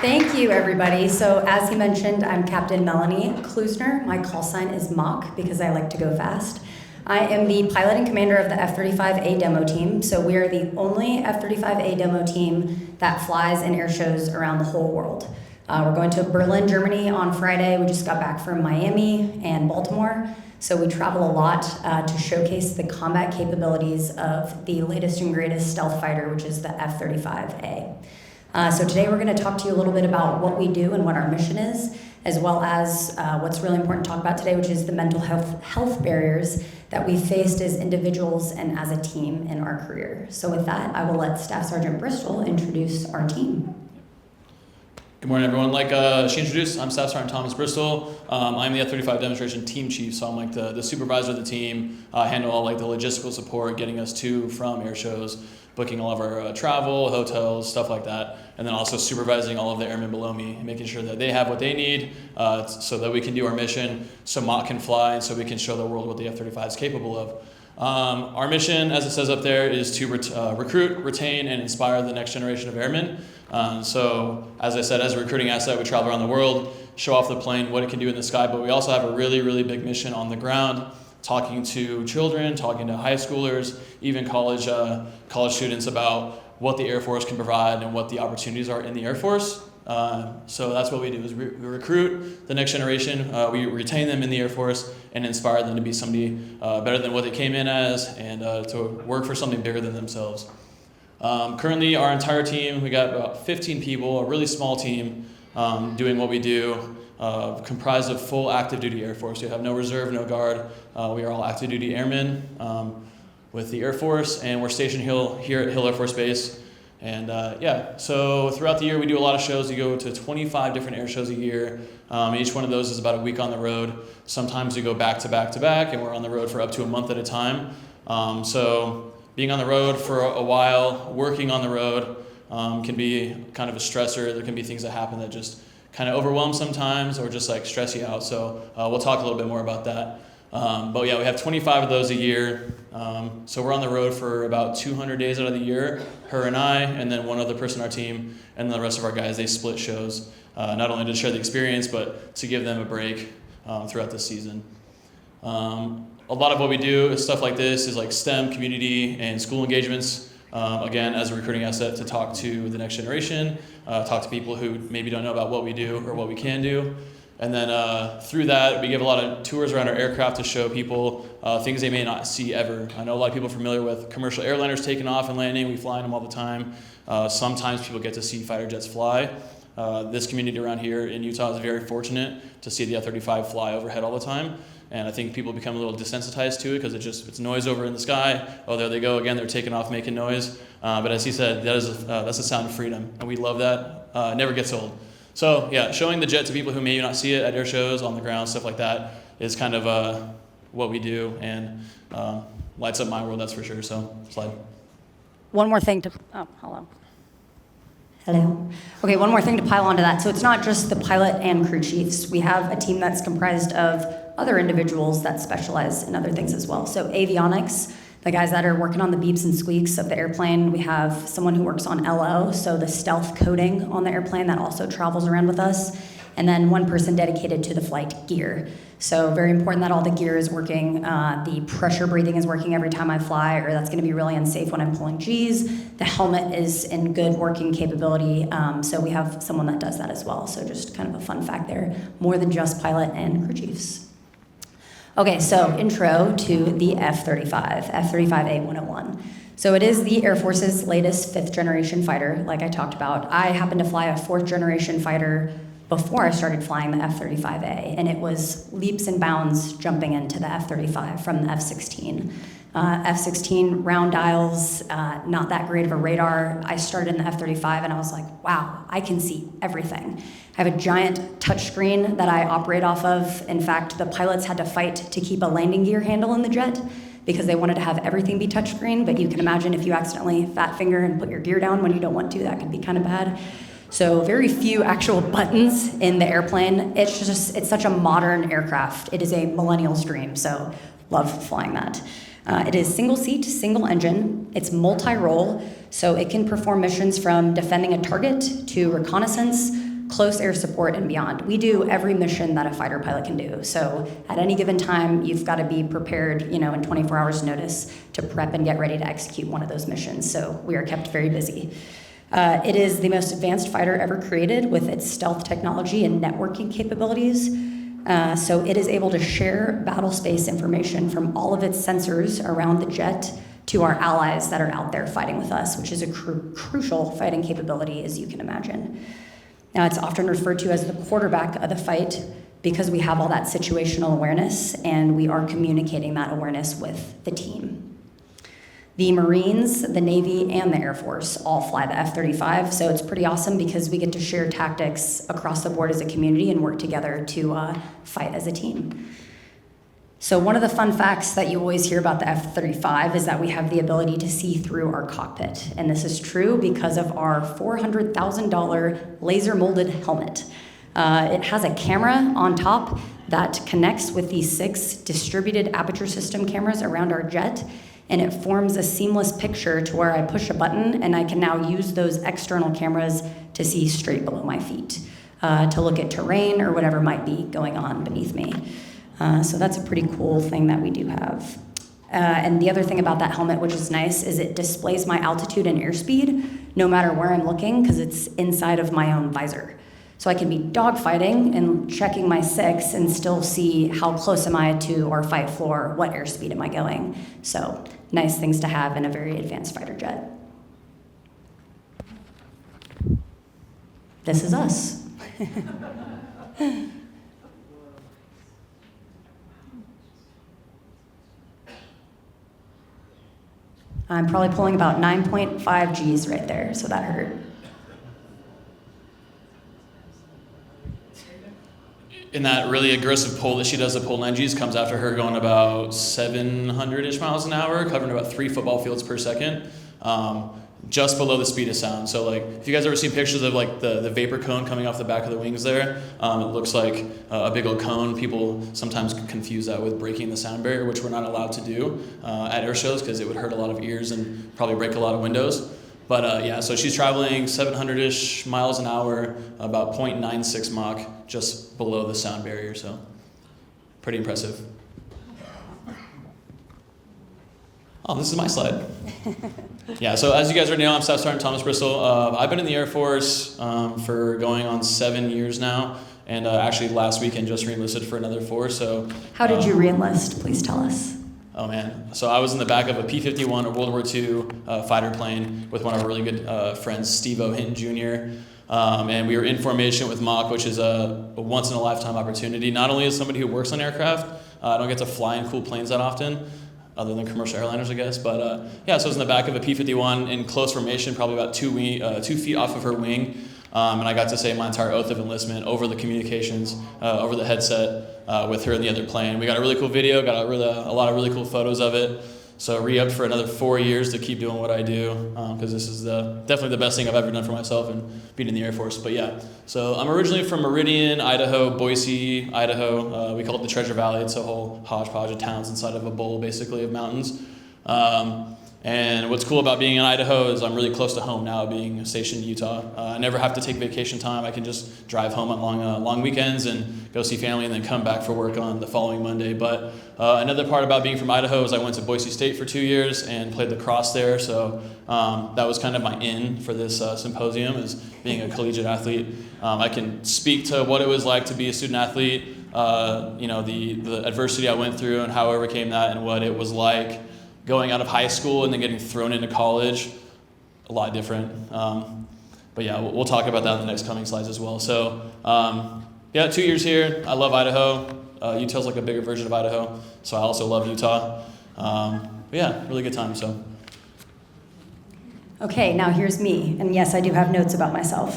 Thank you, everybody. So as he mentioned, I'm Captain Melanie Klusner. My call sign is Mach because I like to go fast. I am the pilot and commander of the F-35A demo team. So we are the only F-35A demo team that flies in air shows around the whole world. We're going to Berlin, Germany on Friday. We just got back from Miami and Baltimore. So we travel a lot to showcase the combat capabilities of the latest and greatest stealth fighter, which is the F-35A. So today we're going to talk to you a little bit about what we do and what our mission is, as well as what's really important to talk about today, which is the mental health barriers that we faced as individuals and as a team in our career. So with that, I will let Staff Sergeant Bristol introduce our team. Good morning, everyone. Like she introduced, I'm Staff Sergeant Thomas Bristol. I'm the F-35 demonstration team chief, so I'm like the supervisor of the team. Handle all like the logistical support, getting us to from air shows, booking all of our travel, hotels, stuff like that, and then also supervising all of the airmen below me, making sure that they have what they need so that we can do our mission, so Mach can fly, and so we can show the world what the F-35 is capable of. Our mission, as it says up there, is to recruit, retain, and inspire the next generation of airmen. So, as I said, as a recruiting asset, we travel around the world, show off the plane, what it can do in the sky, but we also have a really, really big mission on the ground, talking to children, talking to high schoolers, even college students about what the Air Force can provide and what the opportunities are in the Air Force. So that's what we do, is we recruit the next generation, we retain them in the Air Force and inspire them to be somebody better than what they came in as and to work for something bigger than themselves. Currently, our entire team, we got about 15 people, a really small team doing what we do, comprised of full active duty Air Force. We have no reserve, no guard. We are all active duty airmen with the Air Force, and we're stationed here at Hill Air Force Base. And so throughout the year we do a lot of shows. We go to 25 different air shows a year. Each one of those is about a week on the road. Sometimes we go back to back to back, and we're on the road for up to a month at a time. So being on the road for a while, working on the road can be kind of a stressor. There can be things that happen that just kind of overwhelm sometimes or just like stress you out. So we'll talk a little bit more about that. But yeah, we have 25 of those a year. So we're on the road for about 200 days out of the year, her and I, and then one other person on our team, and then the rest of our guys, they split shows, not only to share the experience, but to give them a break throughout the season. A lot of what we do is stuff like this, is like STEM, community, and school engagements. Again, as a recruiting asset to talk to the next generation, talk to people who maybe don't know about what we do or what we can do. And then through that, we give a lot of tours around our aircraft to show people things they may not see ever. I know a lot of people are familiar with commercial airliners taking off and landing. We fly in them all the time. Sometimes people get to see fighter jets fly. This community around here in Utah is very fortunate to see the F-35 fly overhead all the time. And I think people become a little desensitized to it because it's noise over in the sky. Oh, there they go again. They're taking off making noise. But as he said, that's the sound of freedom. And we love that. It never gets old. So yeah, showing the jet to people who may not see it at air shows, on the ground, stuff like that is kind of what we do, and lights up my world, that's for sure. So slide. One more thing to, hello. Okay, one more thing to pile onto that. So it's not just the pilot and crew chiefs. We have a team that's comprised of other individuals that specialize in other things as well. So avionics, the guys that are working on the beeps and squeaks of the airplane. We have someone who works on LO, so the stealth coating on the airplane that also travels around with us. And then one person dedicated to the flight gear. So very important that all the gear is working. The pressure breathing is working every time I fly, or that's gonna be really unsafe when I'm pulling G's. The helmet is in good working capability. So we have someone that does that as well. So just kind of a fun fact there, more than just pilot and crew chiefs. Okay, so intro to the F-35, F-35A 101. So it is the Air Force's latest 5th generation fighter, like I talked about. I happened to fly a 4th generation fighter before I started flying the F-35A, and it was leaps and bounds jumping into the F-35 from the F-16. F-16 round dials, not that great of a radar. I started in the F-35 and I was like, wow, I can see everything. I have a giant touchscreen that I operate off of. In fact, the pilots had to fight to keep a landing gear handle in the jet because they wanted to have everything be touchscreen, but you can imagine if you accidentally fat finger and put your gear down when you don't want to, that could be kind of bad. So very few actual buttons in the airplane. It's such a modern aircraft. It is a millennial's dream, so love flying that. It is single seat, single engine. It's multi-role, so it can perform missions from defending a target to reconnaissance, close air support and beyond. We do every mission that a fighter pilot can do. So at any given time, you've got to be prepared, in 24 hours notice to prep and get ready to execute one of those missions. So we are kept very busy. It is the most advanced fighter ever created with its stealth technology and networking capabilities. So it is able to share battle space information from all of its sensors around the jet to our allies that are out there fighting with us, which is a crucial fighting capability, as you can imagine. Now, it's often referred to as the quarterback of the fight because we have all that situational awareness and we are communicating that awareness with the team. The Marines, the Navy, and the Air Force all fly the F-35, so it's pretty awesome because we get to share tactics across the board as a community and work together to fight as a team. So one of the fun facts that you always hear about the F-35 is that we have the ability to see through our cockpit, and this is true because of our $400,000 laser-molded helmet. It has a camera on top that connects with the 6 distributed aperture system cameras around our jet, and it forms a seamless picture to where I push a button and I can now use those external cameras to see straight below my feet, to look at terrain or whatever might be going on beneath me. So that's a pretty cool thing that we do have. And the other thing about that helmet, which is nice, is it displays my altitude and airspeed no matter where I'm looking because it's inside of my own visor. So I can be dogfighting and checking my 6 and still see how close am I to our fight floor, what airspeed am I going. So nice things to have in a very advanced fighter jet. This is us. I'm probably pulling about 9.5 Gs right there, so that hurt. In that really aggressive pull that she does, the pull 9 Gs comes after her going about 700-ish miles an hour, covering about 3 football fields per second, just below the speed of sound. So like, if you guys ever seen pictures of like the vapor cone coming off the back of the wings there, it looks like a big old cone. People sometimes confuse that with breaking the sound barrier, which we're not allowed to do at air shows because it would hurt a lot of ears and probably break a lot of windows. But yeah, so she's traveling 700-ish miles an hour, about 0.96 Mach, just below the sound barrier, so pretty impressive. Oh, this is my slide. Yeah, so as you guys already know, I'm Staff Sergeant Thomas Bristol. I've been in the Air Force for going on 7 years now, and actually last weekend just re-enlisted for another 4, so... How did you re-enlist? Please tell us. Oh man, so I was in the back of a P-51, a World War II fighter plane with one of our really good friends, Steve O'Hinton Jr., and we were in formation with Mach, which is a once-in-a-lifetime opportunity. Not only as somebody who works on aircraft, I don't get to fly in cool planes that often, other than commercial airliners, I guess, but yeah, so I was in the back of a P-51 in close formation, probably about 2 feet off of her wing, and I got to say my entire oath of enlistment over the communications, over the headset, with her in the other plane. We got a really cool video, got a lot of really cool photos of it. So re-upped for another 4 years to keep doing what I do, because this is definitely the best thing I've ever done for myself and being in the Air Force. But yeah, so I'm originally from Meridian, Idaho, Boise, Idaho. We call it the Treasure Valley. It's a whole hodgepodge of towns inside of a bowl, basically, of mountains. And what's cool about being in Idaho is I'm really close to home now, being stationed in Utah. I never have to take vacation time. I can just drive home on long weekends and go see family and then come back for work on the following Monday. But another part about being from Idaho is I went to Boise State for 2 years and played lacrosse there. So that was kind of my in for this symposium, is being a collegiate athlete. I can speak to what it was like to be a student athlete, the adversity I went through and how I overcame that, and what it was like going out of high school and then getting thrown into college. A lot different. But yeah, we'll talk about that in the next coming slides as well. So yeah, 2 years here. I love Idaho. Utah's like a bigger version of Idaho, so I also love Utah. But yeah, really good time. So. Okay, now here's me. And yes, I do have notes about myself.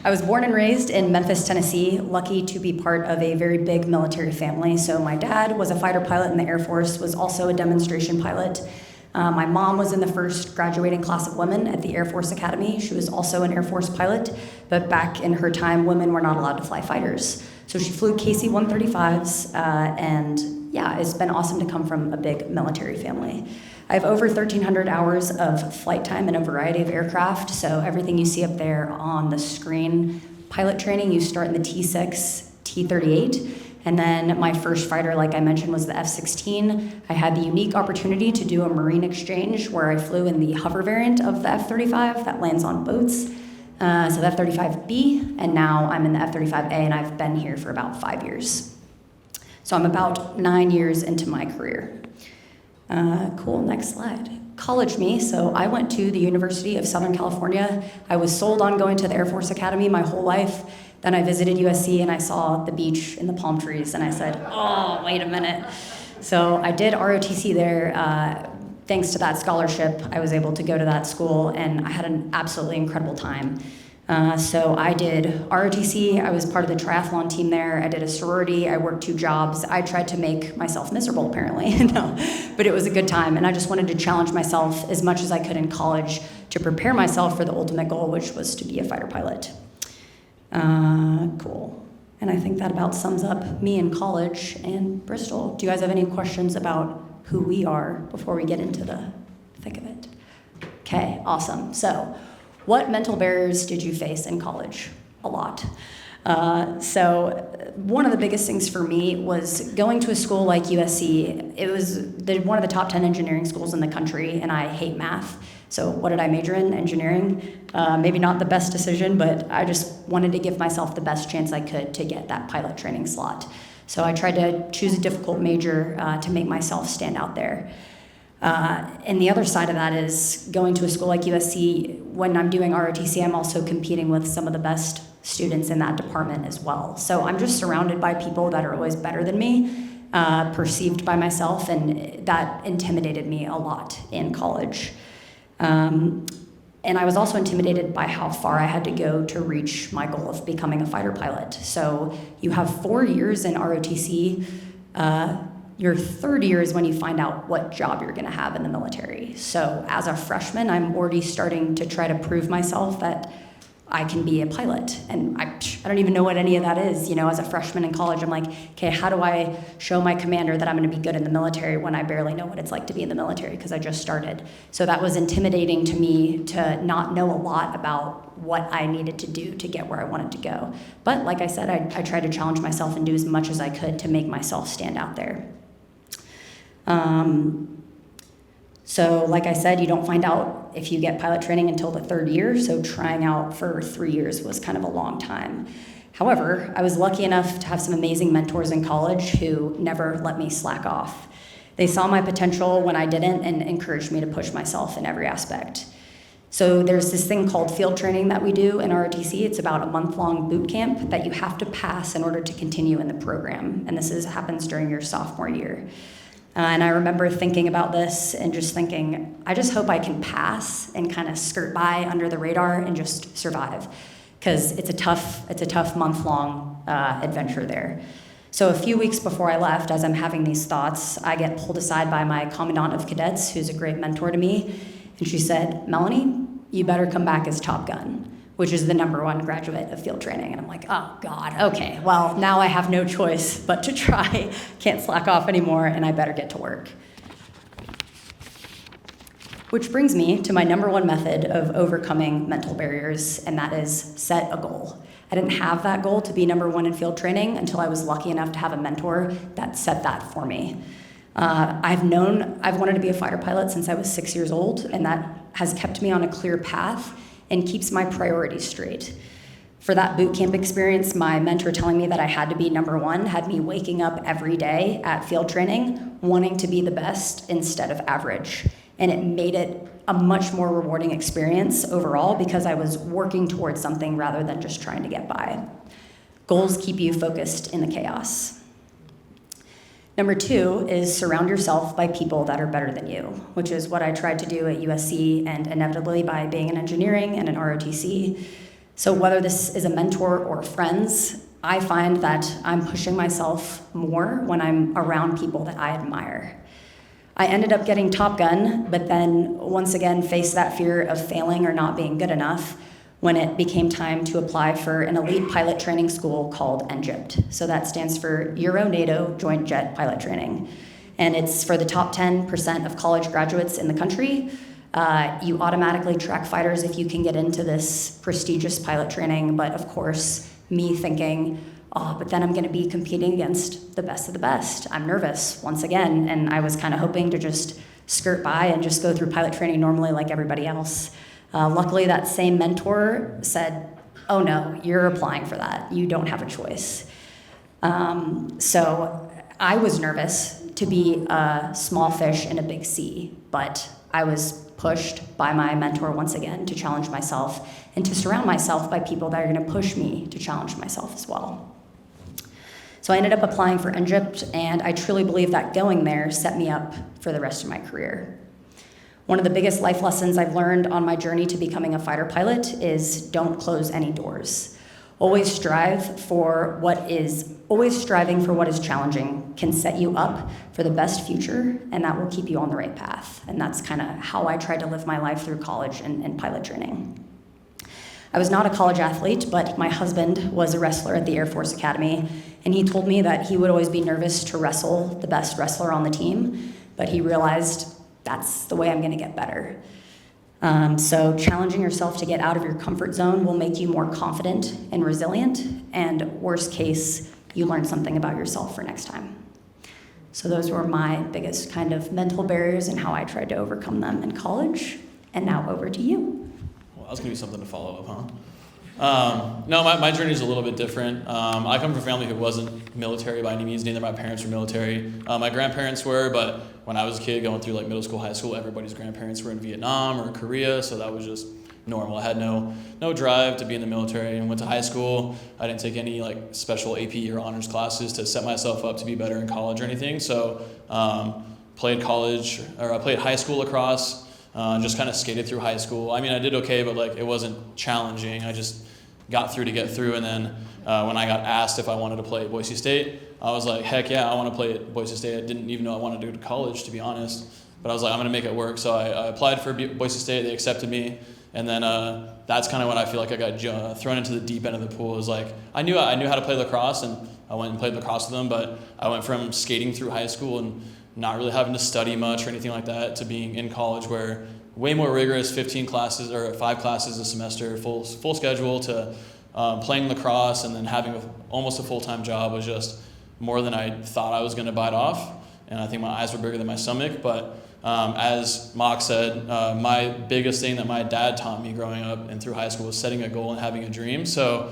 I was born and raised in Memphis, Tennessee, lucky to be part of a very big military family. So my dad was a fighter pilot in the Air Force, was also a demonstration pilot. My mom was in the first graduating class of women at the Air Force Academy. She was also an Air Force pilot, but back in her time, women were not allowed to fly fighters. So she flew KC-135s, and yeah, it's been awesome to come from a big military family. I have over 1,300 hours of flight time in a variety of aircraft, so everything you see up there on the screen pilot training, you start in the T6, T38, and then my first fighter, like I mentioned, was the F-16. I had the unique opportunity to do a Marine exchange where I flew in the hover variant of the F-35 that lands on boats. So the F-35B, and now I'm in the F-35A, and I've been here for about 5 years. So I'm about 9 years into my career. Cool, next slide. College me, so I went to the University of Southern California. I was sold on going to the Air Force Academy my whole life. Then I visited USC and I saw the beach and the palm trees, and I said, oh, wait a minute. So I did ROTC there. Thanks to that scholarship, I was able to go to that school, and I had an absolutely incredible time. So I did ROTC, I was part of the triathlon team there, I did a sorority, I worked 2 jobs. I tried to make myself miserable, apparently, no, but it was a good time, and I just wanted to challenge myself as much as I could in college to prepare myself for the ultimate goal, which was to be a fighter pilot. Cool. And I think that about sums up me in college and Bristol. Do you guys have any questions about who we are before we get into the thick of it? Okay, awesome. So, what mental barriers did you face in college? A lot. So one of the biggest things for me was going to a school like USC. It was one of the top 10 engineering schools in the country, and I hate math. So what did I major in? Engineering. Maybe not the best decision, but I just wanted to give myself the best chance I could to get that pilot training slot. So I tried to choose a difficult major to make myself stand out there. And the other side of that is going to a school like USC. When I'm doing ROTC, I'm also competing with some of the best students in that department as well. So I'm just surrounded by people that are always better than me, perceived by myself, and that intimidated me a lot in college. And I was also intimidated by how far I had to go to reach my goal of becoming a fighter pilot. So you have 4 years in ROTC. Your third year is when you find out what job you're gonna have in the military. So as a freshman, I'm already starting to try to prove myself that I can be a pilot. And I don't even know what any of that is. You know, as a freshman in college, I'm like, okay, how do I show my commander that I'm gonna be good in the military when I barely know what it's like to be in the military because I just started. So that was intimidating to me to not know a lot about what I needed to do to get where I wanted to go. But like I said, I tried to challenge myself and do as much as I could to make myself stand out there. So like I said, you don't find out if you get pilot training until the third year, so trying out for 3 years was kind of a long time. However, I was lucky enough to have some amazing mentors in college who never let me slack off. They saw my potential when I didn't and encouraged me to push myself in every aspect. So there's this thing called field training that we do in ROTC. It's about a month-long boot camp that you have to pass in order to continue in the program, and happens during your sophomore year. And I remember thinking about this and just thinking, I just hope I can pass and kind of skirt by under the radar and just survive, because it's a tough month-long adventure there. So a few weeks before I left, as I'm having these thoughts, I get pulled aside by my commandant of cadets, who's a great mentor to me, and she said, Melanie, you better come back as Top Gun, which is the #1 graduate of field training. And I'm like, oh God, okay, well, now I have no choice but to try. Can't slack off anymore, and I better get to work. Which brings me to my #1 method of overcoming mental barriers, and that is set a goal. I didn't have that goal to be #1 in field training until I was lucky enough to have a mentor that set that for me. I've wanted to be a fighter pilot since I was 6 years old, and that has kept me on a clear path and keeps my priorities straight. For that boot camp experience, my mentor telling me that I had to be #1 had me waking up every day at field training wanting to be the best instead of average. And it made it a much more rewarding experience overall because I was working towards something rather than just trying to get by. Goals keep you focused in the chaos. #2 is surround yourself by people that are better than you, which is what I tried to do at USC and inevitably by being in engineering and in ROTC. So whether this is a mentor or friends, I find that I'm pushing myself more when I'm around people that I admire. I ended up getting Top Gun, but then once again faced that fear of failing or not being good enough when it became time to apply for an elite pilot training school called NJIPT. So that stands for Euro-NATO Joint Jet Pilot Training. And it's for the top 10% of college graduates in the country. You automatically track fighters if you can get into this prestigious pilot training, but of course, me thinking, oh, but then I'm going to be competing against the best of the best. I'm nervous once again, and I was kind of hoping to just skirt by and just go through pilot training normally like everybody else. Luckily, that same mentor said, oh no, you're applying for that. You don't have a choice. So I was nervous to be a small fish in a big sea, but I was pushed by my mentor once again to challenge myself and to surround myself by people that are going to push me to challenge myself as well. So I ended up applying for Egypt, and I truly believe that going there set me up for the rest of my career. One of the biggest life lessons I've learned on my journey to becoming a fighter pilot is don't close any doors. Always striving for what is challenging can set you up for the best future, and that will keep you on the right path. And that's kind of how I tried to live my life through college and pilot training. I was not a college athlete, but my husband was a wrestler at the Air Force Academy, and he told me that he would always be nervous to wrestle the best wrestler on the team, but he realized that's the way I'm going to get better. So challenging yourself to get out of your comfort zone will make you more confident and resilient, and worst case, you learn something about yourself for next time. So those were my biggest kind of mental barriers and how I tried to overcome them in college. And now over to you. Well, that was going to be something to follow up, huh? No, my journey is a little bit different. I come from a family who wasn't military by any means. Neither of my parents were military. My grandparents were, but when I was a kid going through like middle school, high school, everybody's grandparents were in Vietnam or in Korea, so that was just normal. I had no drive to be in the military, and went to high school. I didn't take any like special AP or honors classes to set myself up to be better in college or anything. So played high school lacrosse. Just kind of skated through high school. I mean, I did okay, but like it wasn't challenging. I just got through to get through. And then when I got asked if I wanted to play at Boise State, I was like, heck yeah, I want to play at Boise State. I didn't even know I wanted to go to college, to be honest. But I was like, I'm going to make it work. So I applied for Boise State. They accepted me. And then that's kind of when I feel like I got thrown into the deep end of the pool. It was like I knew how to play lacrosse, and I went and played lacrosse with them. But I went from skating through high school and not really having to study much or anything like that to being in college where way more rigorous, 15 classes or 5 classes a semester, full schedule, to playing lacrosse and then having almost a full-time job was just more than I thought I was going to bite off. And I think my eyes were bigger than my stomach. But as Mock said, my biggest thing that my dad taught me growing up and through high school was setting a goal and having a dream. So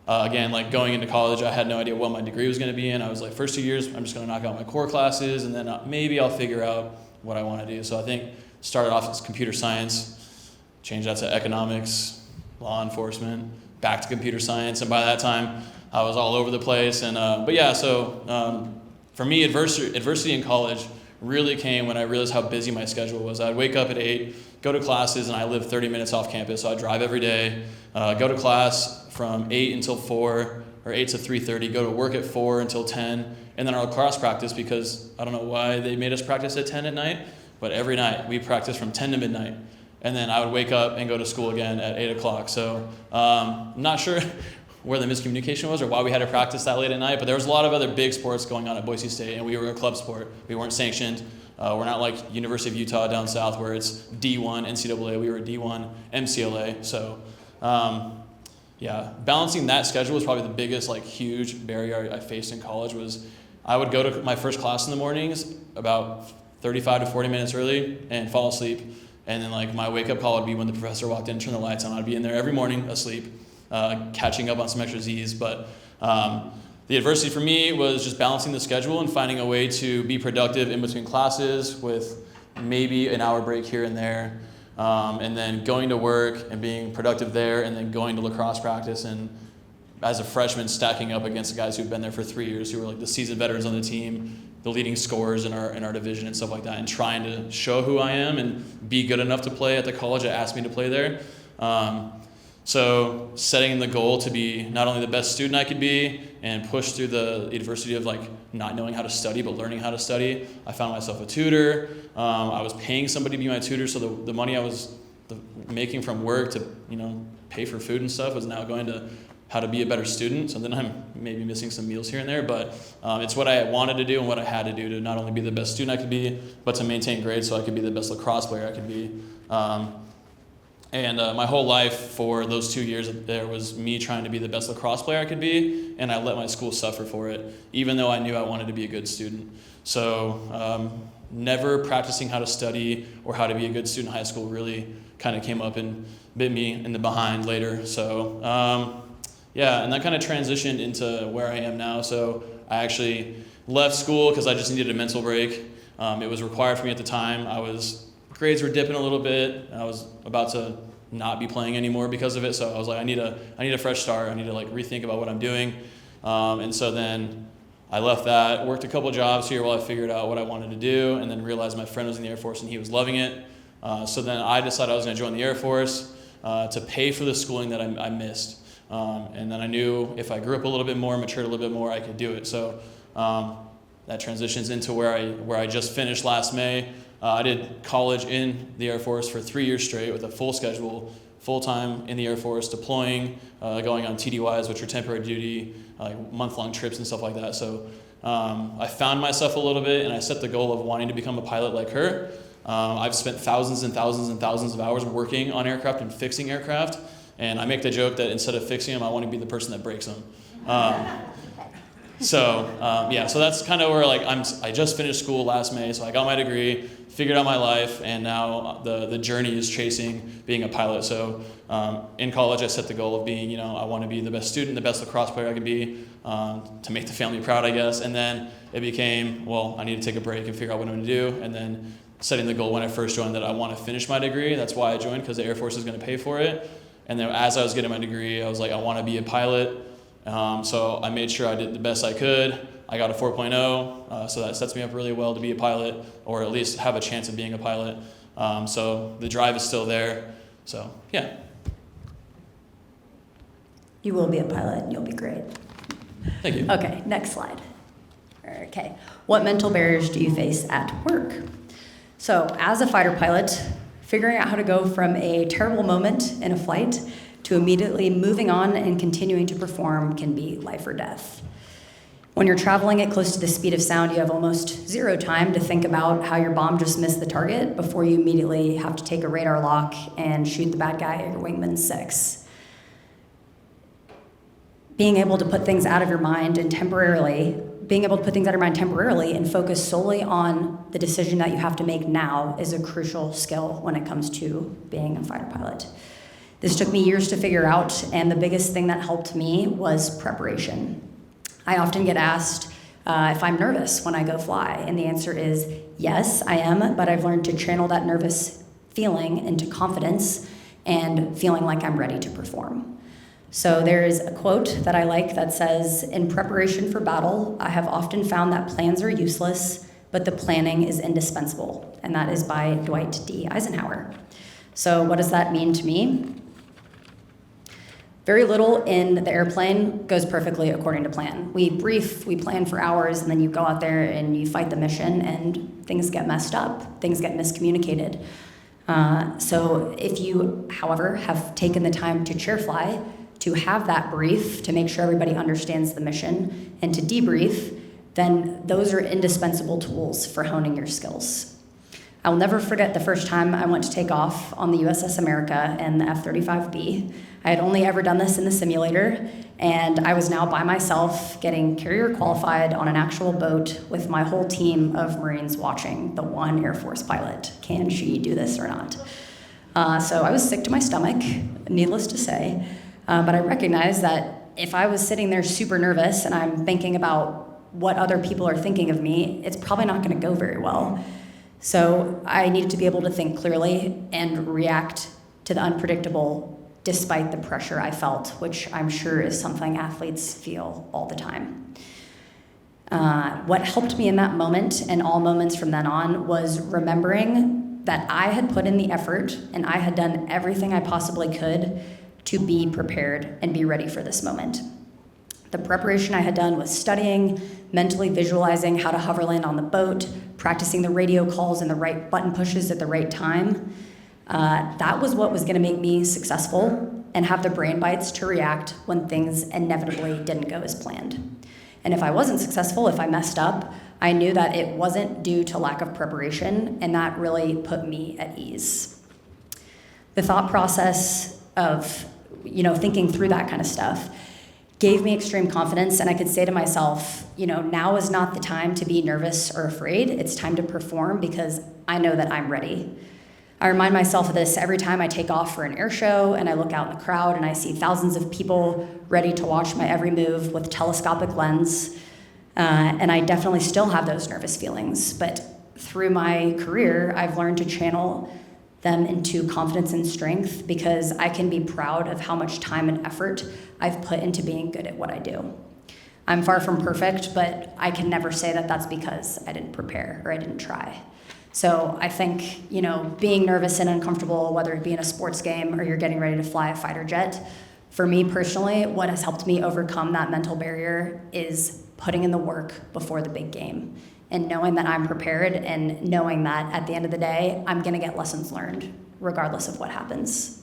again, like going into college, I had no idea what my degree was going to be in. I was like, first 2 years, I'm just going to knock out my core classes, and then maybe I'll figure out what I want to do. So I think started off as computer science, changed that to economics, law enforcement, back to computer science, and by that time, I was all over the place. And but yeah, so for me, adversity in college really came when I realized how busy my schedule was. I'd wake up at 8, go to classes, and I live 30 minutes off campus, so I'd drive every day, go to class from 8 until 4, or 8 to 3:30, go to work at 4 until 10, and then our lacrosse practice, because I don't know why they made us practice at 10 at night, but every night we practiced from 10 to midnight. And then I would wake up and go to school again at 8 o'clock. So I'm not sure where the miscommunication was or why we had to practice that late at night, but there was a lot of other big sports going on at Boise State, and we were a club sport. We weren't sanctioned. We're not like University of Utah down south where it's D1 NCAA. We were D1 MCLA. So yeah, balancing that schedule was probably the biggest like huge barrier I faced in college. Was I would go to my first class in the mornings about 35 to 40 minutes early and fall asleep. And then like my wake up call would be when the professor walked in, turned the lights on. I'd be in there every morning asleep, catching up on some extra Z's. But the adversity for me was just balancing the schedule and finding a way to be productive in between classes with maybe an hour break here and there. And then going to work and being productive there, and then going to lacrosse practice, and as a freshman stacking up against the guys who've been there for 3 years, who were like the seasoned veterans on the team, the leading scorers in our division and stuff like that, and trying to show who I am and be good enough to play at the college that asked me to play there. So setting the goal to be not only the best student I could be and push through the adversity of like not knowing how to study but learning how to study. I found myself a tutor. I was paying somebody to be my tutor, so the money I was making from work to pay for food and stuff was now going to how to be a better student. So then I'm maybe missing some meals here and there, but it's what I wanted to do and what I had to do to not only be the best student I could be, but to maintain grades so I could be the best lacrosse player I could be. And my whole life for those 2 years there was me trying to be the best lacrosse player I could be, and I let my school suffer for it, even though I knew I wanted to be a good student. So never practicing how to study or how to be a good student in high school really kind of came up and bit me in the behind later. So yeah, and that kind of transitioned into where I am now. So I actually left school because I just needed a mental break. It was required for me at the time. Grades were dipping a little bit. I was about to not be playing anymore because of it. So I was like, I need a fresh start. I need to like rethink about what I'm doing. And so then I left that, worked a couple jobs here while I figured out what I wanted to do, and then realized my friend was in the Air Force and he was loving it. So then I decided I was going to join the Air Force to pay for the schooling that I missed. And then I knew if I grew up a little bit more, matured a little bit more, I could do it. So that transitions into where I just finished last May. I did college in the Air Force for 3 years straight with a full schedule, full-time in the Air Force, deploying, going on TDYs, which are temporary duty, like month-long trips and stuff like that. So I found myself a little bit, and I set the goal of wanting to become a pilot like her. I've spent thousands and thousands and thousands of hours working on aircraft and fixing aircraft, and I make the joke that instead of fixing them, I want to be the person that breaks them. So that's kind of where I just finished school last May, so I got my degree, figured out my life, and now the journey is chasing being a pilot. So in college, I set the goal of being, I want to be the best student, the best lacrosse player I can be, to make the family proud, I guess. And then it became, I need to take a break and figure out what I'm going to do. And then setting the goal when I first joined that I want to finish my degree. That's why I joined, because the Air Force is going to pay for it. And then as I was getting my degree, I was like, I want to be a pilot. So I made sure I did the best I could. I got a 4.0, so that sets me up really well to be a pilot, or at least have a chance of being a pilot. So the drive is still there. So yeah. You will be a pilot, and you'll be great. Thank you. Okay, next slide. Okay, what mental barriers do you face at work? So as a fighter pilot, figuring out how to go from a terrible moment in a flight to immediately moving on and continuing to perform can be life or death. When you're traveling at close to the speed of sound, you have almost zero time to think about how your bomb just missed the target before you immediately have to take a radar lock and shoot the bad guy at your wingman's 6. Being able to put things out of your mind temporarily and focus solely on the decision that you have to make now is a crucial skill when it comes to being a fighter pilot. This took me years to figure out, and the biggest thing that helped me was preparation. I often get asked if I'm nervous when I go fly, and the answer is yes, I am, but I've learned to channel that nervous feeling into confidence and feeling like I'm ready to perform. So there is a quote that I like that says, "In preparation for battle, I have often found that plans are useless, but the planning is indispensable." And that is by Dwight D. Eisenhower. So what does that mean to me? Very little in the airplane goes perfectly according to plan. We brief, we plan for hours, and then you go out there and you fight the mission, and things get messed up, things get miscommunicated. So if you, however, have taken the time to chair fly, to have that brief, to make sure everybody understands the mission, and to debrief, then those are indispensable tools for honing your skills. I will never forget the first time I went to take off on the USS America and the F-35B. I had only ever done this in the simulator, and I was now by myself getting carrier qualified on an actual boat with my whole team of Marines watching the one Air Force pilot. Can she do this or not? So I was sick to my stomach, needless to say, but I recognized that if I was sitting there super nervous and I'm thinking about what other people are thinking of me, it's probably not going to go very well. So I needed to be able to think clearly and react to the unpredictable despite the pressure I felt, which I'm sure is something athletes feel all the time. What helped me in that moment and all moments from then on was remembering that I had put in the effort and I had done everything I possibly could to be prepared and be ready for this moment. The preparation I had done was studying, mentally visualizing how to hover land on the boat, practicing the radio calls and the right button pushes at the right time. That was what was going to make me successful. and have the brain bites to react when things inevitably didn't go as planned. And if I wasn't successful, if I messed up, I knew that it wasn't due to lack of preparation, and that really put me at ease. The thought process of, thinking through that kind of stuff gave me extreme confidence, and I could say to myself, now is not the time to be nervous or afraid. It's time to perform because I know that I'm ready. I remind myself of this every time I take off for an air show and I look out in the crowd and I see thousands of people ready to watch my every move with telescopic lens. And I definitely still have those nervous feelings, but through my career, I've learned to channel them into confidence and strength because I can be proud of how much time and effort I've put into being good at what I do. I'm far from perfect, but I can never say that that's because I didn't prepare or I didn't try. So I think, being nervous and uncomfortable, whether it be in a sports game or you're getting ready to fly a fighter jet, for me personally, what has helped me overcome that mental barrier is putting in the work before the big game and knowing that I'm prepared and knowing that at the end of the day, I'm gonna get lessons learned regardless of what happens.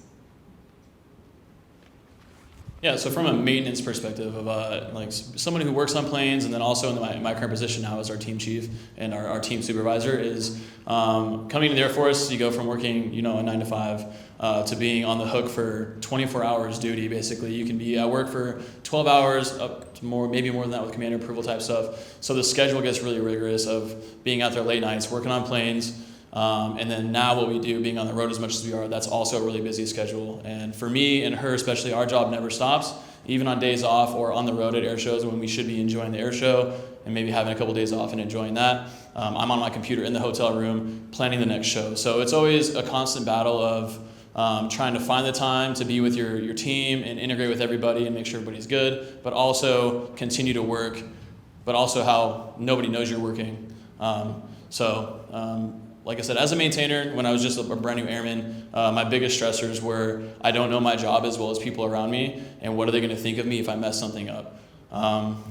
Yeah, so from a maintenance perspective of like someone who works on planes, and then also in my current position now as our team chief and our team supervisor, is coming to the Air Force. You go from working a 9 to 5 to being on the hook for 24 hours duty. Basically, you can be at work for 12 hours up to maybe more than that with commander approval type stuff. So the schedule gets really rigorous of being out there late nights, working on planes. And then now what we do, being on the road as much as we are, that's also a really busy schedule. And for me and her especially, our job never stops, even on days off or on the road at air shows when we should be enjoying the air show and maybe having a couple days off and enjoying that. I'm on my computer in the hotel room planning the next show. So it's always a constant battle of trying to find the time to be with your team and integrate with everybody and make sure everybody's good, but also continue to work, but also how nobody knows you're working. Like I said, as a maintainer, when I was just a brand new airman, my biggest stressors were I don't know my job as well as people around me, and what are they going to think of me if I mess something up?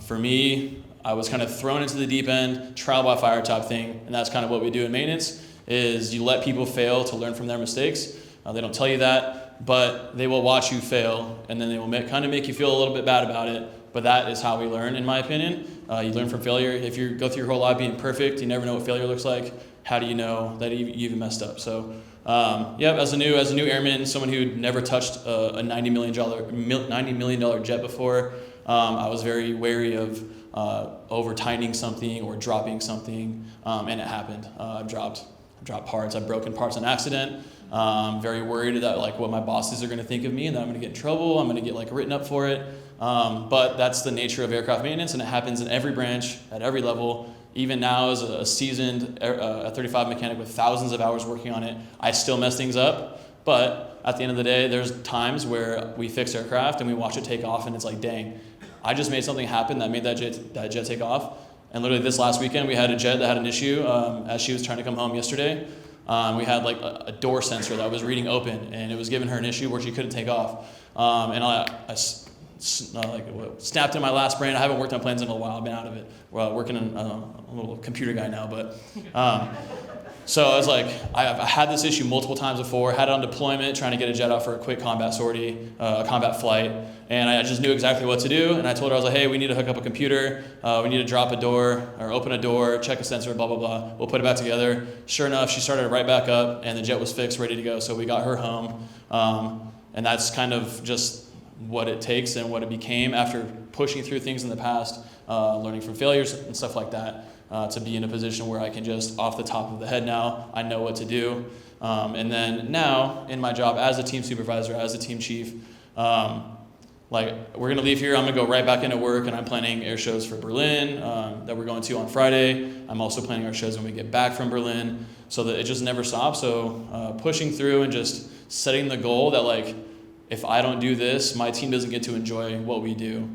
For me, I was kind of thrown into the deep end, trial by fire type thing, and that's kind of what we do in maintenance, is you let people fail to learn from their mistakes. They don't tell you that, but they will watch you fail, and then they will kind of make you feel a little bit bad about it. But that is how we learn, in my opinion. You learn from failure. If you go through your whole life being perfect, you never know what failure looks like. How do you know that you even messed up? So, as a new airman, someone who never touched a $90 million jet before, I was very wary of over tightening something or dropping something, and it happened. I've dropped parts. I've broken parts on accident. Very worried that what my bosses are going to think of me and that I'm going to get in trouble. I'm going to get written up for it. But that's the nature of aircraft maintenance, and it happens in every branch at every level. Even now, as a seasoned F-35 mechanic with thousands of hours working on it, I still mess things up. But at the end of the day, there's times where we fix aircraft and we watch it take off, and it's like, dang, I just made something happen that made that jet take off. And literally this last weekend, we had a jet that had an issue as she was trying to come home yesterday. We had a door sensor that was reading open, and it was giving her an issue where she couldn't take off. And I snapped in my last brain. I haven't worked on planes in a while. I've been out of it. Working on a little computer guy now, but so I was like, I've had this issue multiple times before. Had it on deployment, trying to get a jet out for a quick combat sortie, a combat flight, and I just knew exactly what to do. And I told her, I was like, hey, we need to hook up a computer. We need to drop a door or open a door, check a sensor, blah blah blah. We'll put it back together. Sure enough, she started right back up, and the jet was fixed, ready to go. So we got her home, and that's kind of just what it takes and what it became after pushing through things in the past, learning from failures and stuff like that, to be in a position where I can just, off the top of the head now, I know what to do. And then now, in my job as a team supervisor, as a team chief, we're going to leave here, I'm going to go right back into work, and I'm planning air shows for Berlin that we're going to on Friday. I'm also planning our shows when we get back from Berlin, so that it just never stops. So pushing through and just setting the goal that if I don't do this, my team doesn't get to enjoy what we do.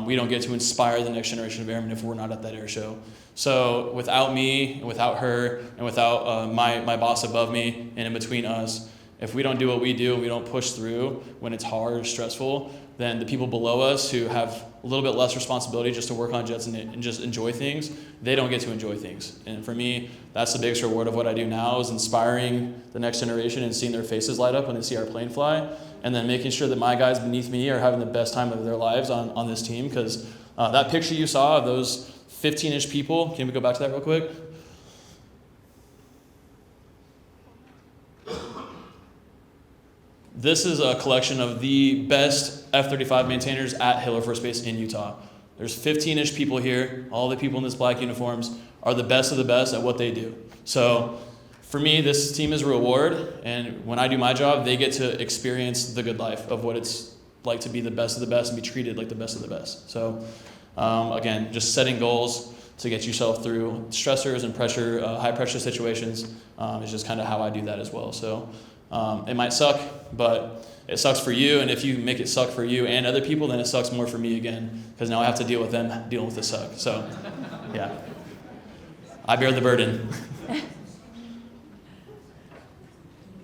We don't get to inspire the next generation of airmen if we're not at that air show. So without me, and without her, and without my boss above me, and in between us, if we don't do what we do, we don't push through when it's hard or stressful, then the people below us who have a little bit less responsibility just to work on jets and just enjoy things, they don't get to enjoy things. And for me, that's the biggest reward of what I do now, is inspiring the next generation and seeing their faces light up when they see our plane fly, and then making sure that my guys beneath me are having the best time of their lives on this team. Because that picture you saw of those 15-ish people, can we go back to that real quick? This is a collection of the best F-35 maintainers at Hill Air Force Base in Utah. There's 15-ish people here. All the people in this black uniforms are the best of the best at what they do. So for me, this team is a reward, and when I do my job, they get to experience the good life of what it's like to be the best of the best and be treated like the best of the best. So again, just setting goals to get yourself through stressors and pressure, high pressure situations is just kind of how I do that as well. So it might suck, but it sucks for you, and if you make it suck for you and other people, then it sucks more for me again, because now I have to deal with them dealing with the suck. So yeah, I bear the burden.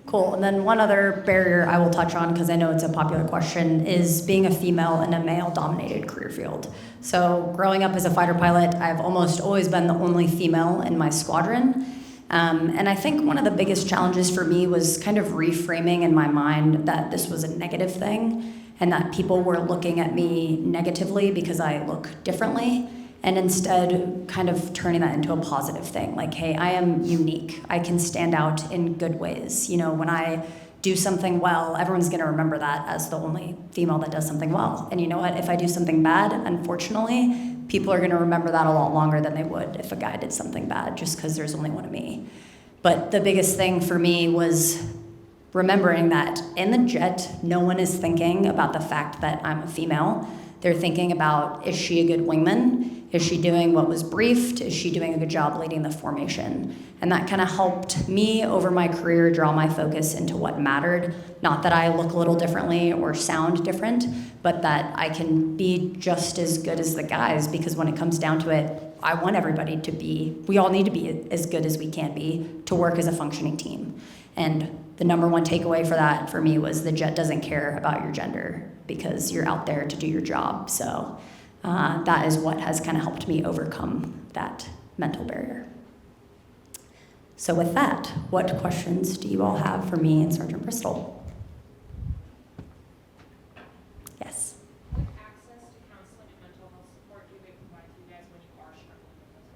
Cool. And then one other barrier I will touch on, because I know it's a popular question, is being a female in a male-dominated career field. So growing up as a fighter pilot, I've almost always been the only female in my squadron. And I think one of the biggest challenges for me was kind of reframing in my mind that this was a negative thing, and that people were looking at me negatively because I look differently, and instead kind of turning that into a positive thing. Like, hey, I am unique. I can stand out in good ways. You know, when I do something well, everyone's going to remember that as the only female that does something well. And you know what? If I do something bad, unfortunately, people are going to remember that a lot longer than they would if a guy did something bad, just because there's only one of me. But the biggest thing for me was remembering that in the jet, no one is thinking about the fact that I'm a female. They're thinking about, is she a good wingman? Is she doing what was briefed? Is she doing a good job leading the formation? And that kind of helped me over my career draw my focus into what mattered. Not that I look a little differently or sound different, but that I can be just as good as the guys, because when it comes down to it, I want everybody to be, we all need to be as good as we can be to work as a functioning team. And the number one takeaway for that for me was the jet doesn't care about your gender, because you're out there to do your job. So that is what has kind of helped me overcome that mental barrier. So with that, what questions do you all have for me and Sergeant Bristol? Yes. What access to counseling and mental health support do they provide to you guys when you are struggling with those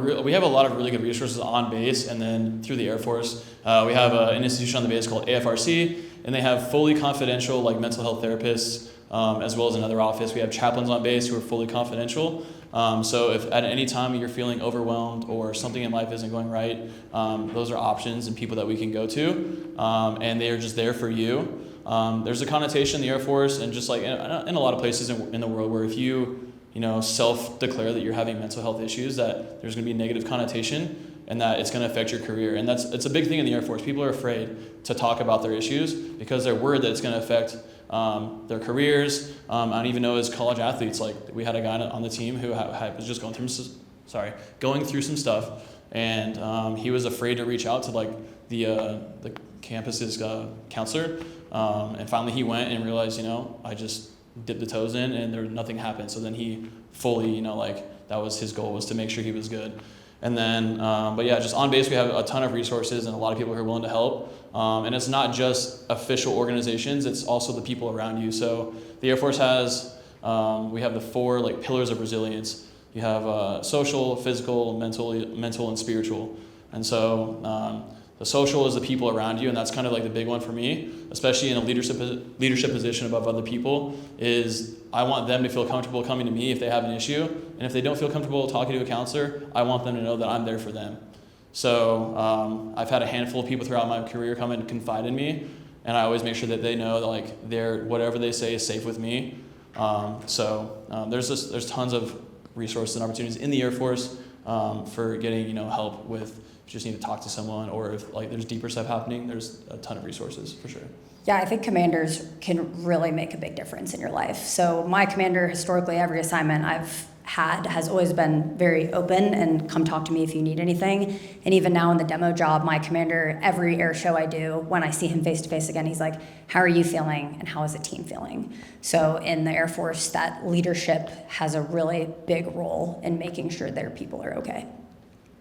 areas? We have a lot of really good resources on base, and then through the Air Force, we have an institution on the base called AFRC, and they have fully confidential like mental health therapists, as well as another office. We have chaplains on base who are fully confidential. So if at any time you're feeling overwhelmed or something in life isn't going right, those are options and people that we can go to, and they are just there for you. There's a connotation in the Air Force and just like in a lot of places in the world where if you self-declare that you're having mental health issues, that there's going to be a negative connotation and that it's going to affect your career. And it's a big thing in the Air Force. People are afraid to talk about their issues because they're worried that it's going to affect their careers. I don't even know as college athletes, like we had a guy on the team who was just going through some stuff, and he was afraid to reach out to like the campus's counselor, and finally he went and realized, I just dipped the toes in and nothing happened. So then he fully, that was his goal, was to make sure he was good. And then, but yeah, just on base, we have a ton of resources and a lot of people who are willing to help. And it's not just official organizations, it's also the people around you. So the Air Force has, we have the 4 pillars of resilience. You have social, physical, mental, and spiritual. And so the social is the people around you, and that's kind of like the big one for me, especially in a leadership position above other people, is I want them to feel comfortable coming to me if they have an issue. And if they don't feel comfortable talking to a counselor, I want them to know that I'm there for them. So I've had a handful of people throughout my career come and confide in me, and I always make sure that they know that whatever they say is safe with me. So there's tons of resources and opportunities in the Air Force for getting help with. If you just need to talk to someone, or if there's deeper stuff happening, there's a ton of resources for sure. Yeah, I think commanders can really make a big difference in your life. So my commander, historically, every assignment, I've had has always been very open and come talk to me if you need anything. And even now in the demo job, my commander, every air show I do, when I see him face to face again, he's like, how are you feeling and how is the team feeling? So in the Air Force, that leadership has a really big role in making sure their people are okay.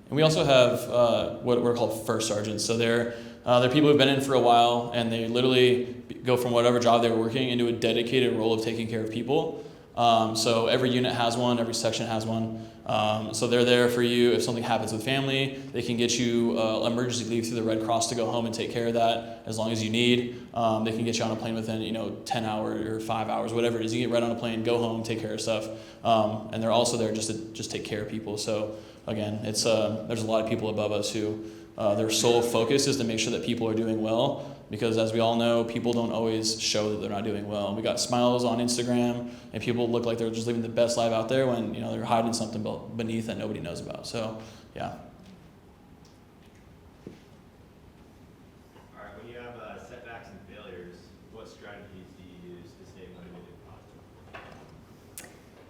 And we also have what we're called first sergeants. So they're people who've been in for a while, and they literally go from whatever job they're working into a dedicated role of taking care of people. So every unit has one, every section has one. So they're there for you if something happens with family. They can get you emergency leave through the Red Cross to go home and take care of that as long as you need. They can get you on a plane within 10 hours or 5 hours, whatever it is. You get right on a plane, go home, take care of stuff. And they're also there just to take care of people. So again, it's there's a lot of people above us who their sole focus is to make sure that people are doing well. Because as we all know, people don't always show that they're not doing well. We got smiles on Instagram, and people look like they're just living the best life out there when they're hiding something beneath that nobody knows about. So, yeah. All right. When you have setbacks and failures, what strategies do you use to stay motivated and positive?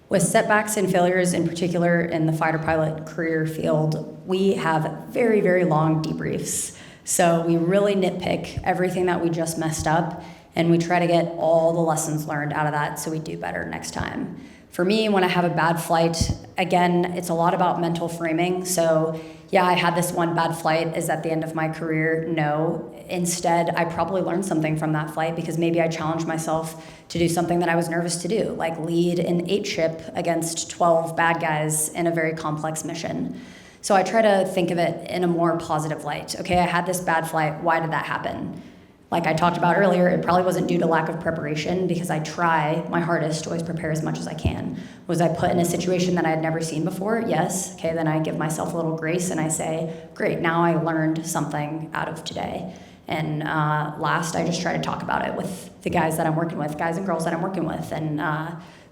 With setbacks and failures, in particular in the fighter pilot career field, we have very, very long debriefs. So we really nitpick everything that we just messed up, and we try to get all the lessons learned out of that so we do better next time. For me, when I have a bad flight, again, it's a lot about mental framing. So yeah, I had this one bad flight. Is that the end of my career? No. Instead, I probably learned something from that flight because maybe I challenged myself to do something that I was nervous to do, like lead an 8-ship against 12 bad guys in a very complex mission. So I try to think of it in a more positive light. Okay, I had this bad flight. Why did that happen? Like I talked about earlier, it probably wasn't due to lack of preparation because I try my hardest to always prepare as much as I can. Was I put in a situation that I had never seen before? Yes. Okay, then I give myself a little grace and I say, great, now I learned something out of today. And last, I just try to talk about it with the guys that I'm working with, guys and girls that I'm working with, and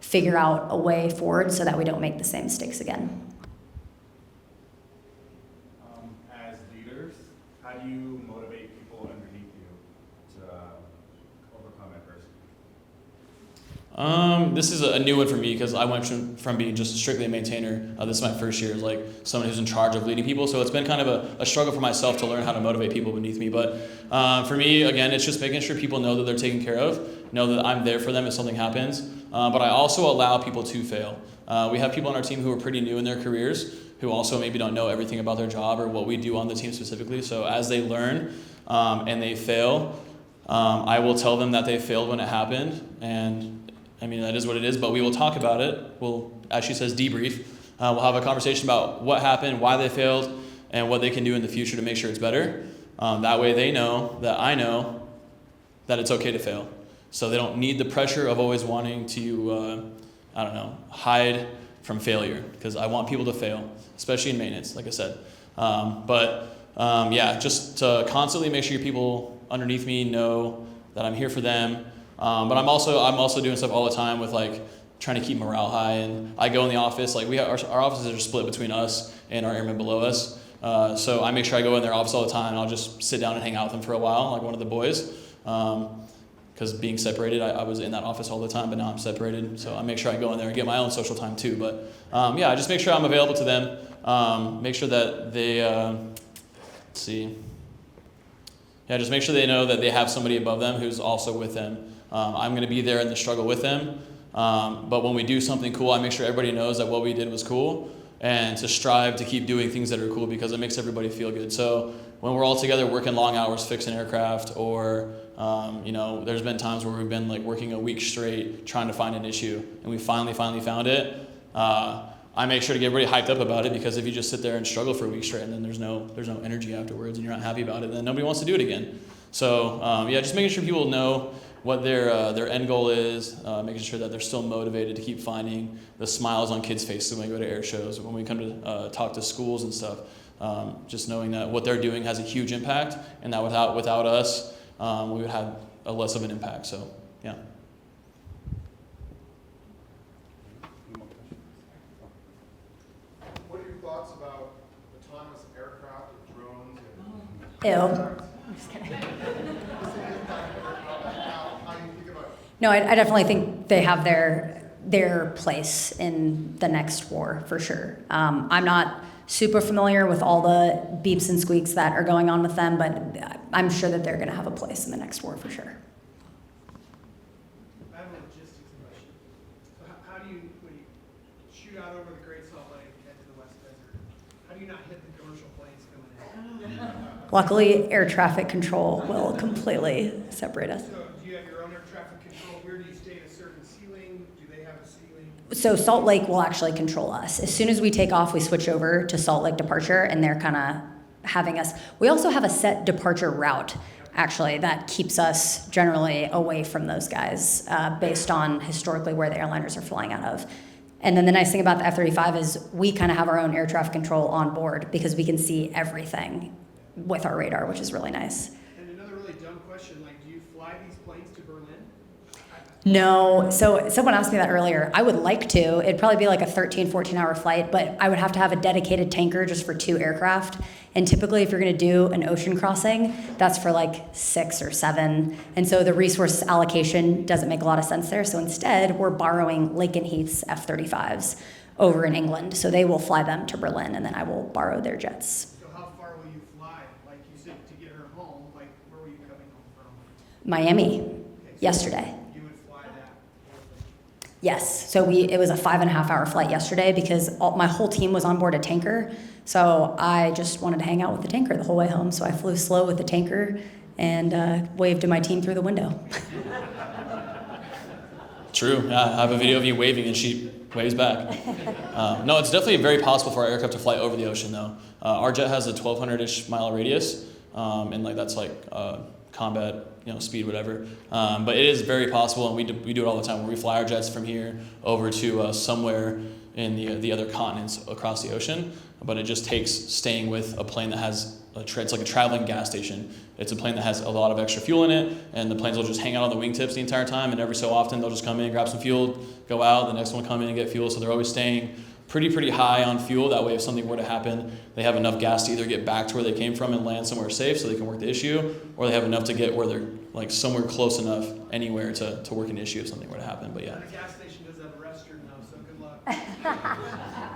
figure out a way forward so that we don't make the same mistakes again. As leaders, how do you motivate people underneath you to overcome adversity? This is a new one for me because I went from being just strictly a maintainer. This is my first year as like someone who's in charge of leading people. So it's been kind of a struggle for myself to learn how to motivate people beneath me. But for me, again, it's just making sure people know that they're taken care of, know that I'm there for them if something happens. But I also allow people to fail. We have people on our team who are pretty new in their careers who also maybe don't know everything about their job or what we do on the team specifically. So as they learn and they fail, I will tell them that they failed when it happened. And I mean, that is what it is, but we will talk about it. We'll, as she says, debrief. We'll have a conversation about what happened, why they failed, and what they can do in the future to make sure it's better. That way they know that I know that it's okay to fail. So they don't need the pressure of always wanting to, hide from failure, because I want people to fail, especially in maintenance, like I said. Just to constantly make sure people underneath me know that I'm here for them. But I'm also doing stuff all the time with like trying to keep morale high. And I go in the office, like our offices are split between us and our airmen below us. So I make sure I go in their office all the time, and I'll just sit down and hang out with them for a while, like one of the boys. Because being separated, I was in that office all the time, but now I'm separated. So I make sure I go in there and get my own social time too. But I just make sure I'm available to them. Make sure that they, just make sure they know that they have somebody above them who's also with them. I'm going to be there in the struggle with them. But when we do something cool, I make sure everybody knows that what we did was cool, and to strive to keep doing things that are cool because it makes everybody feel good. So when we're all together working long hours fixing aircraft, or there's been times where we've been like working a week straight trying to find an issue, and we finally found it. I make sure to get everybody hyped up about it, because if you just sit there and struggle for a week straight and then there's no energy afterwards and you're not happy about it, then nobody wants to do it again. So just making sure people know what their end goal is, making sure that they're still motivated to keep finding the smiles on kids' faces when we go to air shows, when we come to talk to schools and stuff. Just knowing that what they're doing has a huge impact, and that without us, we would have a less of an impact. So, yeah. What are your thoughts about autonomous aircraft and drones and Ew. I'm just kidding. how do you think about it? No, I definitely think they have their their place in the next war for sure. I'm not super familiar with all the beeps and squeaks that are going on with them, but I'm sure that they're going to have a place in the next war for sure. I have a logistics question. So how do you, when you shoot out over the Great Salt Lake, head to the West Desert, how do you not hit the commercial planes coming in? Luckily, air traffic control will completely separate us. So do you have your own air traffic control? Where do you stay at a certain ceiling? Do they have a ceiling? So Salt Lake will actually control us. As soon as we take off, we switch over to Salt Lake departure, and they're kind of having us. We also have a set departure route, actually, that keeps us generally away from those guys based on historically where the airliners are flying out of. And then the nice thing about the F-35 is we kind of have our own air traffic control on board because we can see everything with our radar, which is really nice. And another really dumb question, like, do you fly these planes to Berlin? No, so someone asked me that earlier. I would like to. It'd probably be like a 13, 14-hour flight, but I would have to have a dedicated tanker just for 2 aircraft. And typically, if you're going to do an ocean crossing, that's for like 6 or 7. And so the resource allocation doesn't make a lot of sense there. So instead, we're borrowing Lake and Heath's F-35s over in England. So they will fly them to Berlin, and then I will borrow their jets. So how far will you fly? Like you said, to get her home, like where were you coming home from? Miami, Okay, so yesterday. You would fly that. Yes, so it was a 5.5-hour flight yesterday because my whole team was on board a tanker. So I just wanted to hang out with the tanker the whole way home. So I flew slow with the tanker and waved to my team through the window. True. Yeah, I have a video of you waving and she waves back. No, it's definitely very possible for our aircraft to fly over the ocean, though. Our jet has a 1,200-ish mile radius, and like that's like combat, speed, whatever. But it is very possible, and we do it all the time, where we fly our jets from here over to somewhere in the other continents across the ocean. But it just takes staying with a plane that has it's like a traveling gas station. It's a plane that has a lot of extra fuel in it, and the planes will just hang out on the wingtips the entire time, and every so often they'll just come in, grab some fuel, go out, the next one will come in and get fuel. So they're always staying pretty high on fuel. That way if something were to happen, they have enough gas to either get back to where they came from and land somewhere safe so they can work the issue, or they have enough to get where they're like somewhere close enough anywhere to work an issue if something were to happen. But yeah. And a gas station does have a restroom though, so good luck.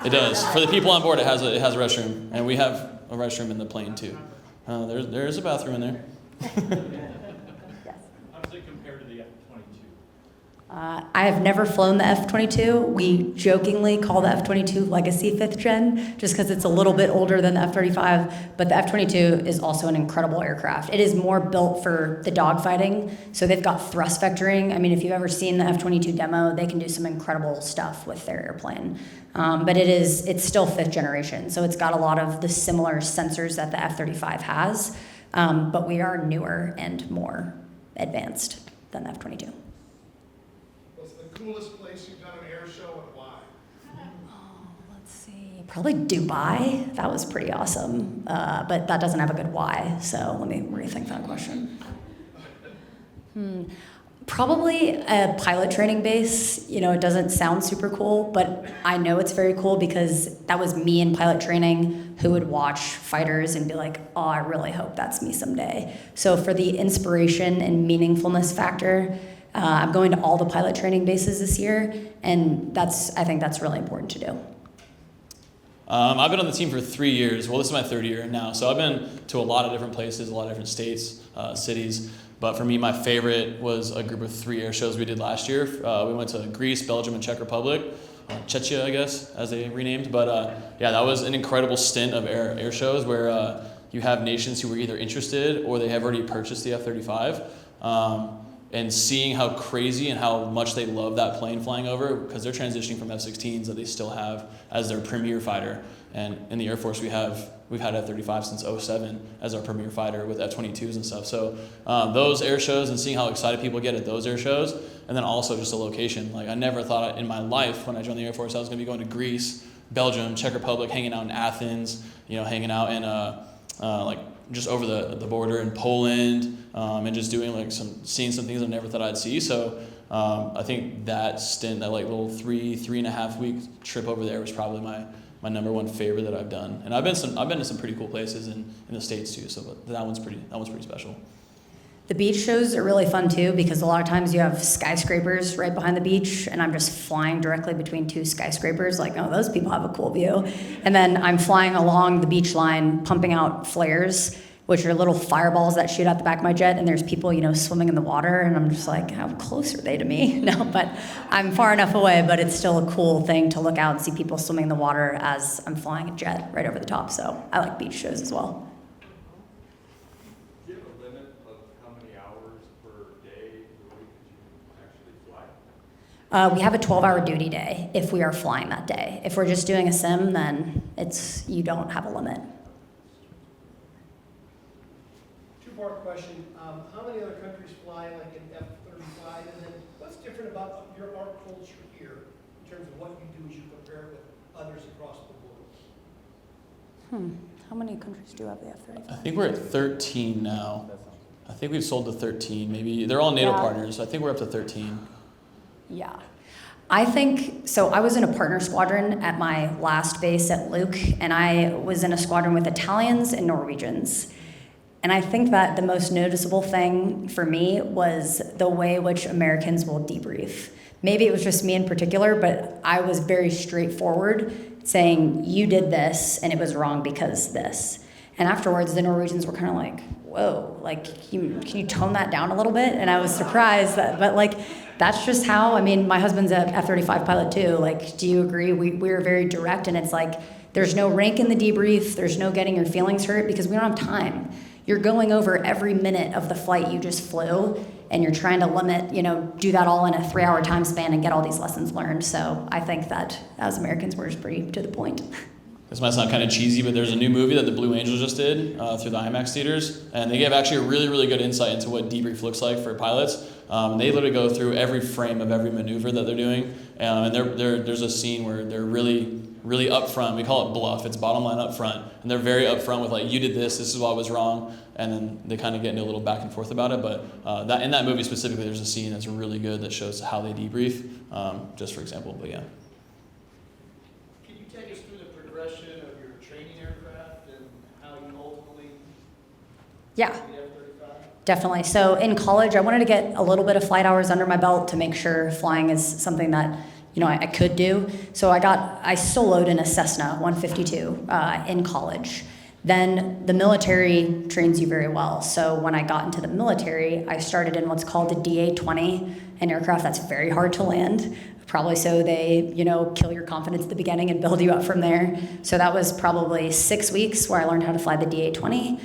It does. For the people on board, it has a restroom, and we have a restroom in the plane too. There's a bathroom in there. How does it compare to the F-22? I have never flown the F-22. We jokingly call the F-22 Legacy 5th Gen, just because it's a little bit older than the F-35. But the F-22 is also an incredible aircraft. It is more built for the dogfighting. So they've got thrust vectoring. I mean, if you've ever seen the F-22 demo, they can do some incredible stuff with their airplane. But it's still 5th generation. So it's got a lot of the similar sensors that the F-35 has. But we are newer and more advanced than the F-22. What's the coolest place you've done an air show and why? Let's see. Probably Dubai. That was pretty awesome. But that doesn't have a good why. So let me rethink that question. Probably a pilot training base. It doesn't sound super cool, but I know it's very cool because that was me in pilot training who would watch fighters and be like, oh, I really hope that's me someday. So for the inspiration and meaningfulness factor, I'm going to all the pilot training bases this year, and I think that's really important to do. I've been on the team for 3 years. Well, this is my 3rd year now. So I've been to a lot of different places, a lot of different states, cities. But for me, my favorite was a group of 3 air shows we did last year. We went to Greece, Belgium, and Czech Republic. Czechia, I guess, as they renamed. But yeah, that was an incredible stint of air shows where you have nations who were either interested or they have already purchased the F-35. And seeing how crazy and how much they love that plane flying over, because they're transitioning from F-16s that they still have as their premier fighter. And in the Air Force, we've had F-35 since 2007 as our premier fighter with F-22s and stuff. So those air shows and seeing how excited people get at those air shows, and then also just the location. Like I never thought in my life when I joined the Air Force I was going to be going to Greece, Belgium, Czech Republic, hanging out in Athens, hanging out in like just over the border in Poland, and just doing seeing some things I never thought I'd see. So I think that stint, that like little 3.5 week trip over there was probably my number one favorite that I've done. And I've been to some pretty cool places in the States too. So that one's pretty special. The beach shows are really fun too because a lot of times you have skyscrapers right behind the beach and I'm just flying directly between two skyscrapers like, oh, those people have a cool view. And then I'm flying along the beach line pumping out flares, which are little fireballs that shoot out the back of my jet, and there's people, swimming in the water, and I'm just like, how close are they to me? No, but I'm far enough away, but it's still a cool thing to look out and see people swimming in the water as I'm flying a jet right over the top, so I like beach shows as well. Do you have a limit of how many hours per day per week that you actually fly? We have a 12-hour duty day if we are flying that day. If we're just doing a sim, then you don't have a limit. Two-part question. How many other countries fly like an F-35? And then what's different about our culture here in terms of what you do as you compare it with others across the world? How many countries do have the F-35? I think we're at 13 now. I think we've sold to 13. Maybe they're all NATO partners. I think we're up to 13. Yeah. I think, so I was in a partner squadron at my last base at Luke, and I was in a squadron with Italians and Norwegians. And I think that the most noticeable thing for me was the way which Americans will debrief. Maybe it was just me in particular, but I was very straightforward, saying, you did this, and it was wrong because this. And afterwards, the Norwegians were kind of like, whoa, like, can you tone that down a little bit? And I was surprised, but that's just how, my husband's an F-35 pilot too. Like, do you agree? We're very direct, and it's like, there's no rank in the debrief, there's no getting your feelings hurt, because we don't have time. You're going over every minute of the flight you just flew, and you're trying to limit, do that all in a 3-hour time span and get all these lessons learned. So I think that as Americans, we're just pretty to the point. This might sound kind of cheesy, but there's a new movie that the Blue Angels just did through the IMAX theaters, and they gave actually a really, really good insight into what debrief looks like for pilots. They literally go through every frame of every maneuver that they're doing, and there's a scene where they're really upfront. We call it bluff. It's bottom line upfront, and they're very upfront with like, you did this is what was wrong, and then they kind of get into a little back and forth about it. But that in that movie specifically, there's a scene that's really good that shows how they debrief, just for example. But yeah. Can you take us through the progression of your training aircraft and how you ultimately Yeah. get the F-35? Definitely. So in college, I wanted to get a little bit of flight hours under my belt to make sure flying is something that I could do. So I soloed in a Cessna 152 in college. Then the military trains you very well. So when I got into the military, I started in what's called the DA-20, an aircraft that's very hard to land. Probably so they, kill your confidence at the beginning and build you up from there. So that was probably 6 weeks where I learned how to fly the DA-20.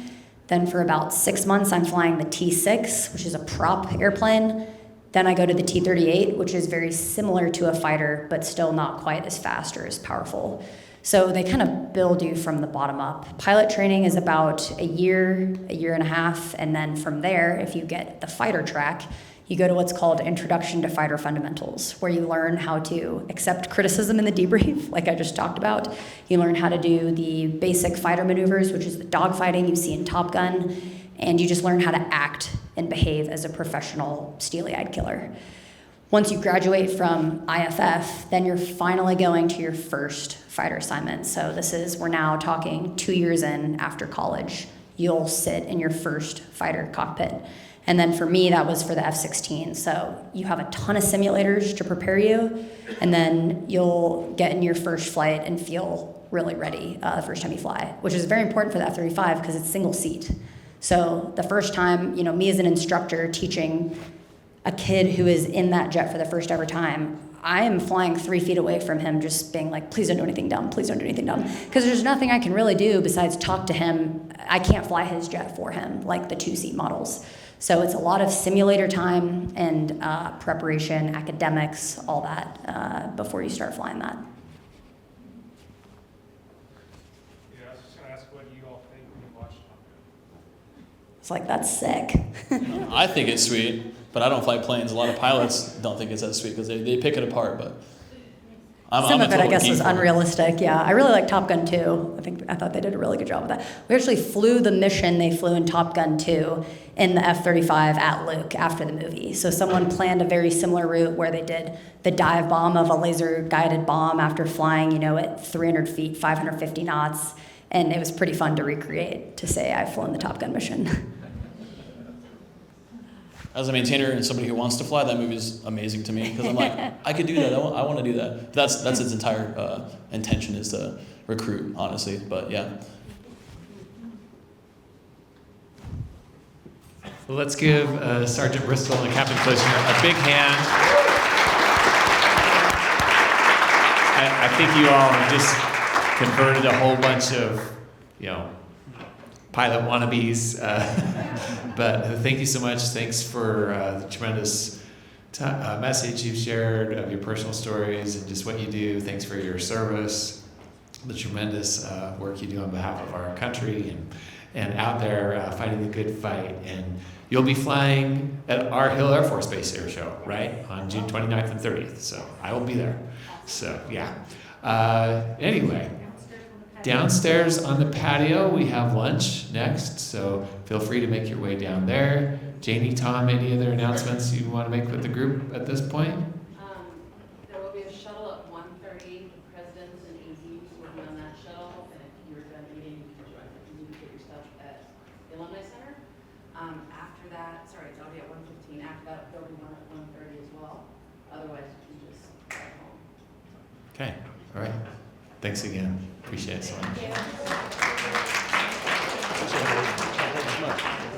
Then for about 6 months, I'm flying the T-6, which is a prop airplane. Then I go to the T-38, which is very similar to a fighter, but still not quite as fast or as powerful. So they kind of build you from the bottom up. Pilot training is about a year and a half, and then from there, if you get the fighter track, you go to what's called Introduction to Fighter Fundamentals, where you learn how to accept criticism in the debrief, like I just talked about. You learn how to do the basic fighter maneuvers, which is the dogfighting you see in Top Gun, and you just learn how to act and behave as a professional steely-eyed killer. Once you graduate from IFF, then you're finally going to your first fighter assignment. So we're now talking 2 years in after college, you'll sit in your first fighter cockpit. And then for me, that was for the F-16. So you have a ton of simulators to prepare you, and then you'll get in your first flight and feel really ready the first time you fly, which is very important for the F-35 because it's single seat. So the first time, me as an instructor teaching a kid who is in that jet for the first ever time, I am flying 3 feet away from him just being like, please don't do anything dumb, please don't do anything dumb. Because there's nothing I can really do besides talk to him. I can't fly his jet for him, like the 2-seat models. So it's a lot of simulator time and preparation, academics, all that before you start flying that. Yeah, I was just gonna ask what you all think when you watch Top Gun. It's like, that's sick. I think it's sweet, but I don't fly planes. A lot of pilots don't think it's that sweet because they pick it apart, but Some I'm of it, I guess, was geek for it. unrealistic. Yeah, I really like Top Gun 2. I thought they did a really good job with that. We actually flew the mission they flew in Top Gun 2 in the F-35 at Luke after the movie. So someone planned a very similar route where they did the dive bomb of a laser-guided bomb after flying, at 300 feet, 550 knots, and it was pretty fun to recreate, to say I've flown the Top Gun mission. as a maintainer and somebody who wants to fly, that movie is amazing to me because I'm like, I could do that. I want to do that. But that's its entire intention is to recruit, honestly. But yeah. Well, let's give Sergeant Bristol and Captain Closer a big hand. I think you all have just converted a whole bunch of, pilot wannabes. But thank you so much. Thanks for the tremendous message you've shared of your personal stories and just what you do. Thanks for your service, the tremendous work you do on behalf of our country and out there fighting the good fight. And you'll be flying at our Hill Air Force Base Air Show, right, on June 29th and 30th. So I will be there. So, yeah. Anyway, downstairs on the patio, we have lunch next. So feel free to make your way down there. Janie, Tom, any other announcements you want to make with the group at this point? There will be a shuttle at 1:30. The presidents and AZs will be on that shuttle. And if you're done eating, you can get your stuff at the Alumni Center. After that, sorry, it's already at 1:15. After that, there'll be one at 1:30 as well. Otherwise, you can just go home. Okay. All right. Thanks again. Appreciate it so much. Thank you. Appreciate it. Thank you so much.